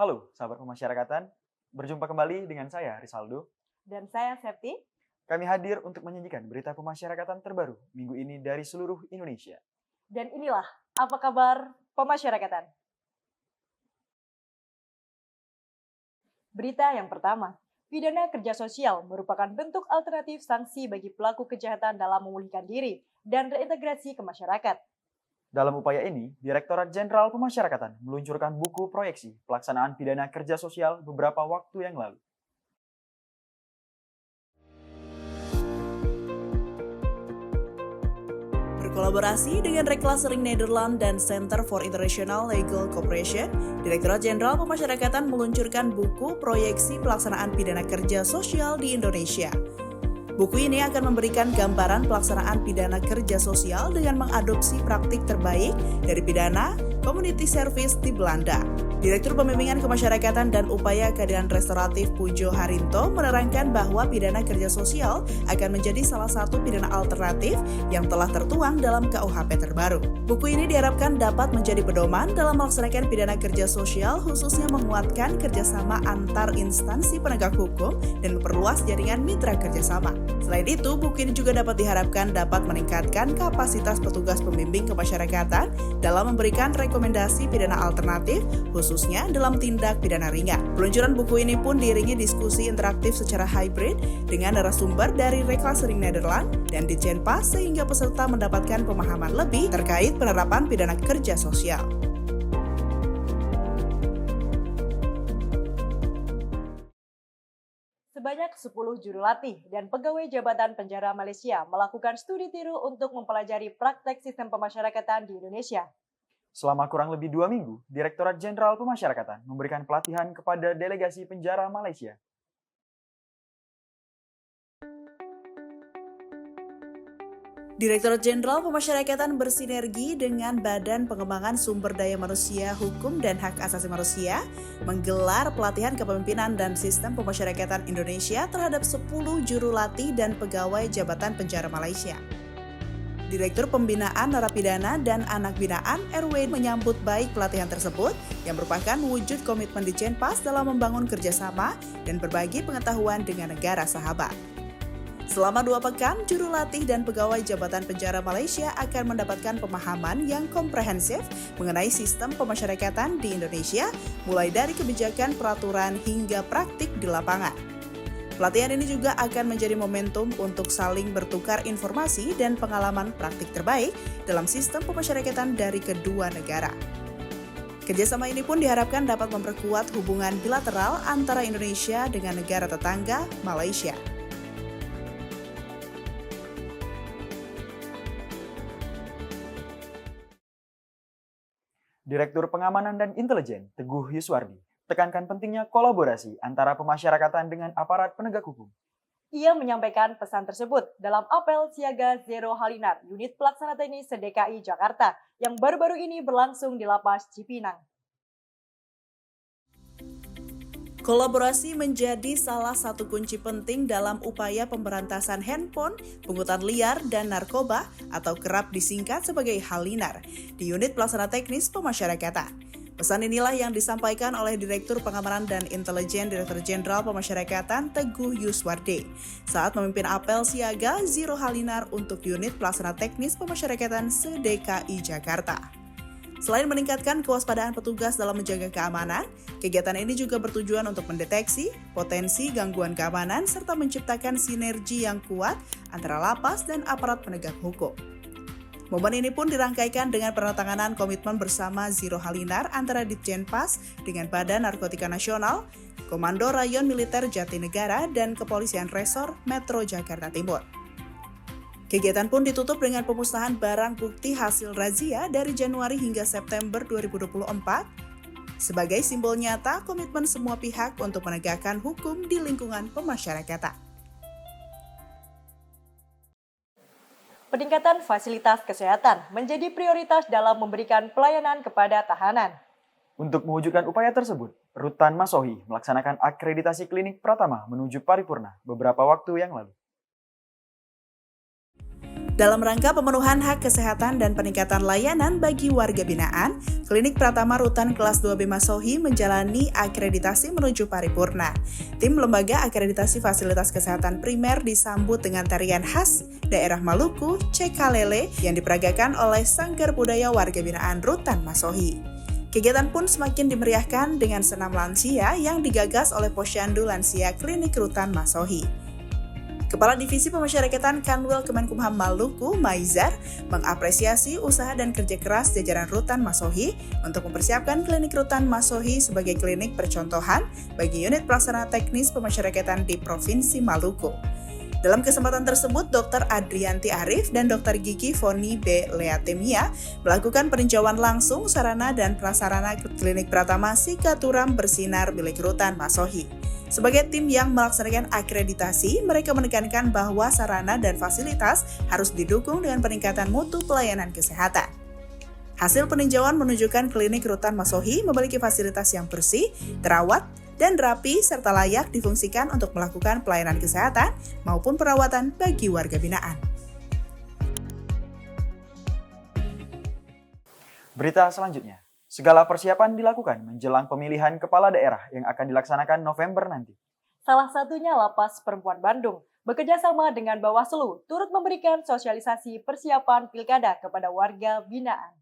Halo, sahabat pemasyarakatan. Berjumpa kembali dengan saya, Risaldo. Dan saya Septi. Kami hadir untuk menyajikan berita pemasyarakatan terbaru minggu ini dari seluruh Indonesia. Dan inilah apa kabar pemasyarakatan. Berita yang pertama, pidana kerja sosial merupakan bentuk alternatif sanksi bagi pelaku kejahatan dalam memulihkan diri dan reintegrasi ke masyarakat. Dalam upaya ini, Direktorat Jenderal Pemasyarakatan meluncurkan buku proyeksi pelaksanaan pidana kerja sosial beberapa waktu yang lalu. Berkolaborasi dengan Reclassering Nederland dan Center for International Legal Cooperation, Direktorat Jenderal Pemasyarakatan meluncurkan buku proyeksi pelaksanaan pidana kerja sosial di Indonesia. Buku ini akan memberikan gambaran pelaksanaan pidana kerja sosial dengan mengadopsi praktik terbaik dari pidana community service di Belanda. Direktur Pembimbingan Kemasyarakatan dan Upaya Keadilan Restoratif Pujo Harinto menerangkan bahwa pidana kerja sosial akan menjadi salah satu pidana alternatif yang telah tertuang dalam KUHP terbaru. Buku ini diharapkan dapat menjadi pedoman dalam melaksanakan pidana kerja sosial, khususnya menguatkan kerjasama antar instansi penegak hukum dan memperluas jaringan mitra kerjasama. Selain itu, buku ini juga dapat diharapkan dapat meningkatkan kapasitas petugas pembimbing kemasyarakatan dalam memberikan rekomendasi pidana alternatif, khususnya dalam tindak pidana ringan. Peluncuran buku ini pun diiringi diskusi interaktif secara hybrid dengan narasumber dari Reclassering Nederland dan Ditjenpas sehingga peserta mendapatkan pemahaman lebih terkait penerapan pidana kerja sosial. Sebanyak 10 juru latih dan pegawai Jabatan Penjara Malaysia melakukan studi tiru untuk mempelajari praktek sistem pemasyarakatan di Indonesia. Selama kurang lebih 2 minggu, Direktorat Jenderal Pemasyarakatan memberikan pelatihan kepada delegasi penjara Malaysia. Direktorat Jenderal Pemasyarakatan bersinergi dengan Badan Pengembangan Sumber Daya Manusia, Hukum dan Hak Asasi Manusia menggelar pelatihan kepemimpinan dan sistem pemasyarakatan Indonesia terhadap 10 juru latih dan pegawai Jabatan Penjara Malaysia. Direktur Pembinaan Narapidana dan Anak Binaan RW menyambut baik pelatihan tersebut yang merupakan wujud komitmen Ditjenpas dalam membangun kerjasama dan berbagi pengetahuan dengan negara sahabat. Selama 2 pekan, juru latih dan pegawai Jabatan Penjara Malaysia akan mendapatkan pemahaman yang komprehensif mengenai sistem pemasyarakatan di Indonesia, mulai dari kebijakan, peraturan, hingga praktik di lapangan. Pelatihan ini juga akan menjadi momentum untuk saling bertukar informasi dan pengalaman praktik terbaik dalam sistem pemasyarakatan dari kedua negara. Kerjasama ini pun diharapkan dapat memperkuat hubungan bilateral antara Indonesia dengan negara tetangga, Malaysia. Direktur Pengamanan dan Intelijen, Teguh Yuswardi, tekankan pentingnya kolaborasi antara pemasyarakatan dengan aparat penegak hukum. Ia menyampaikan pesan tersebut dalam apel siaga Zero Halinar, unit pelaksana teknis se-DKI Jakarta, yang baru-baru ini berlangsung di Lapas Cipinang. Kolaborasi menjadi salah satu kunci penting dalam upaya pemberantasan handphone, pungutan liar, dan narkoba atau kerap disingkat sebagai Halinar di unit pelaksana teknis pemasyarakatan. Pesan inilah yang disampaikan oleh Direktur Pengamanan dan Intelijen Direktur Jenderal Pemasyarakatan Teguh Yuswardi saat memimpin apel siaga Zero Halinar untuk unit pelaksana teknis pemasyarakatan se-DKI Jakarta. Selain meningkatkan kewaspadaan petugas dalam menjaga keamanan, kegiatan ini juga bertujuan untuk mendeteksi potensi gangguan keamanan serta menciptakan sinergi yang kuat antara lapas dan aparat penegak hukum. Momen ini pun dirangkaikan dengan penandatanganan komitmen bersama Zero Halinar antara Ditjenpas dengan Badan Narkotika Nasional, Komando Rayon Militer Jatinegara, dan Kepolisian Resor Metro Jakarta Timur. Kegiatan pun ditutup dengan pemusnahan barang bukti hasil razia dari Januari hingga September 2024 sebagai simbol nyata komitmen semua pihak untuk menegakkan hukum di lingkungan pemasyarakatan. Peningkatan fasilitas kesehatan menjadi prioritas dalam memberikan pelayanan kepada tahanan. Untuk mewujudkan upaya tersebut, Rutan Masohi melaksanakan akreditasi klinik Pratama menuju paripurna beberapa waktu yang lalu. Dalam rangka pemenuhan hak kesehatan dan peningkatan layanan bagi warga binaan, Klinik Pratama Rutan Kelas 2B Masohi menjalani akreditasi menuju paripurna. Tim Lembaga Akreditasi Fasilitas Kesehatan Primer disambut dengan tarian khas daerah Maluku, Cekalele, yang diperagakan oleh Sanggar Budaya Warga Binaan Rutan Masohi. Kegiatan pun semakin dimeriahkan dengan senam lansia yang digagas oleh Posyandu Lansia Klinik Rutan Masohi. Kepala Divisi Pemasyarakatan Kanwil Kemenkumham Maluku, Maizar, mengapresiasi usaha dan kerja keras jajaran Rutan Masohi untuk mempersiapkan Klinik Rutan Masohi sebagai klinik percontohan bagi unit pelaksana teknis pemasyarakatan di Provinsi Maluku. Dalam kesempatan tersebut, Dr. Adrianti Arif dan Dr. Gigi Foni B. Leatemia melakukan peninjauan langsung sarana dan prasarana Klinik Pratama Sikaturam Bersinar milik Rutan Masohi. Sebagai tim yang melaksanakan akreditasi, mereka menekankan bahwa sarana dan fasilitas harus didukung dengan peningkatan mutu pelayanan kesehatan. Hasil peninjauan menunjukkan klinik Rutan Masohi memiliki fasilitas yang bersih, terawat, dan rapi serta layak difungsikan untuk melakukan pelayanan kesehatan maupun perawatan bagi warga binaan. Berita selanjutnya. Segala persiapan dilakukan menjelang pemilihan kepala daerah yang akan dilaksanakan November nanti. Salah satunya Lapas Perempuan Bandung bekerja sama dengan Bawaslu turut memberikan sosialisasi persiapan pilkada kepada warga binaan.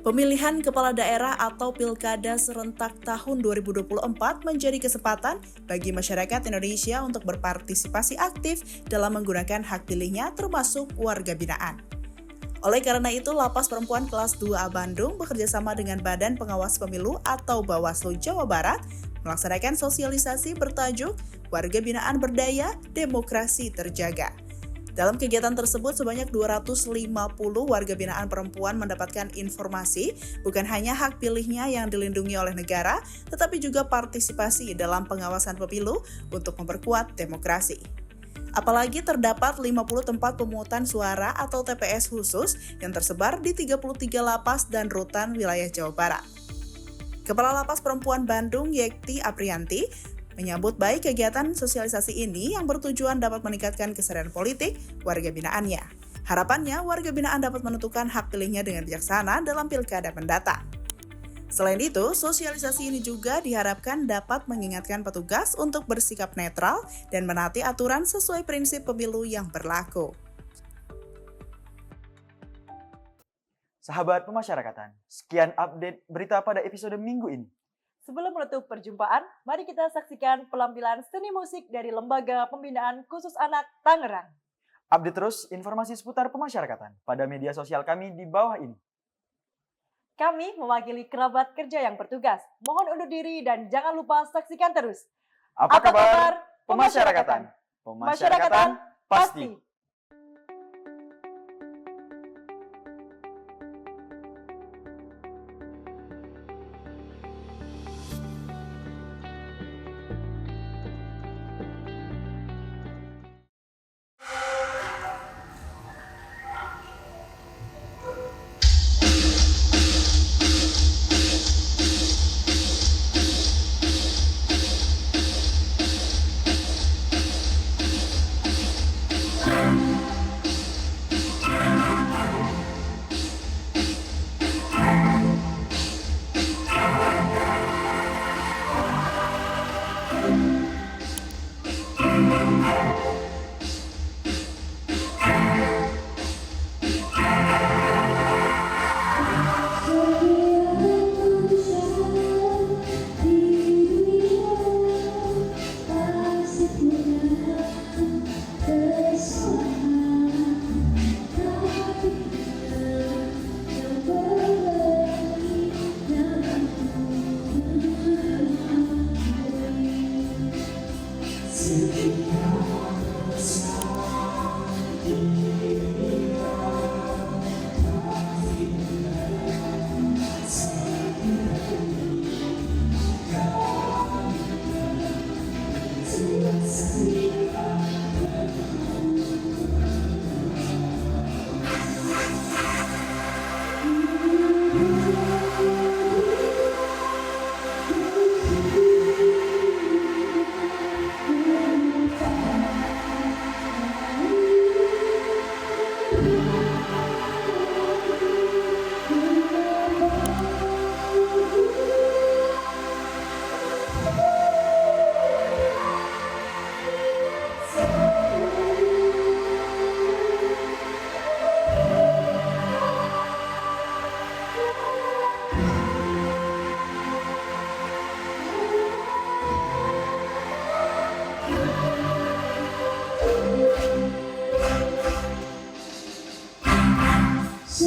Pemilihan kepala daerah atau pilkada serentak tahun 2024 menjadi kesempatan bagi masyarakat Indonesia untuk berpartisipasi aktif dalam menggunakan hak pilihnya termasuk warga binaan. Oleh karena itu, Lapas Perempuan Kelas 2A Bandung bekerjasama dengan Badan Pengawas Pemilu atau Bawaslu Jawa Barat melaksanakan sosialisasi bertajuk Warga Binaan Berdaya, Demokrasi Terjaga. Dalam kegiatan tersebut, sebanyak 250 warga binaan perempuan mendapatkan informasi bukan hanya hak pilihnya yang dilindungi oleh negara, tetapi juga partisipasi dalam pengawasan pemilu untuk memperkuat demokrasi. Apalagi terdapat 50 tempat pemungutan suara atau TPS khusus yang tersebar di 33 lapas dan rutan wilayah Jawa Barat. Kepala Lapas Perempuan Bandung, Yekti Aprianti, menyambut baik kegiatan sosialisasi ini yang bertujuan dapat meningkatkan kesadaran politik warga binaannya. Harapannya, warga binaan dapat menentukan hak pilihnya dengan bijaksana dalam pilkada mendatang. Selain itu, sosialisasi ini juga diharapkan dapat mengingatkan petugas untuk bersikap netral dan menaati aturan sesuai prinsip pemilu yang berlaku. Sahabat pemasyarakatan, sekian update berita pada episode minggu ini. Sebelum menutup perjumpaan, mari kita saksikan penampilan seni musik dari Lembaga Pembinaan Khusus Anak Tangerang. Update terus informasi seputar pemasyarakatan pada media sosial kami di bawah ini. Kami mewakili kerabat kerja yang bertugas. Mohon undur diri dan jangan lupa saksikan terus. Apa kabar pemasyarakatan? Pemasyarakatan pasti.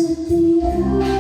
setia.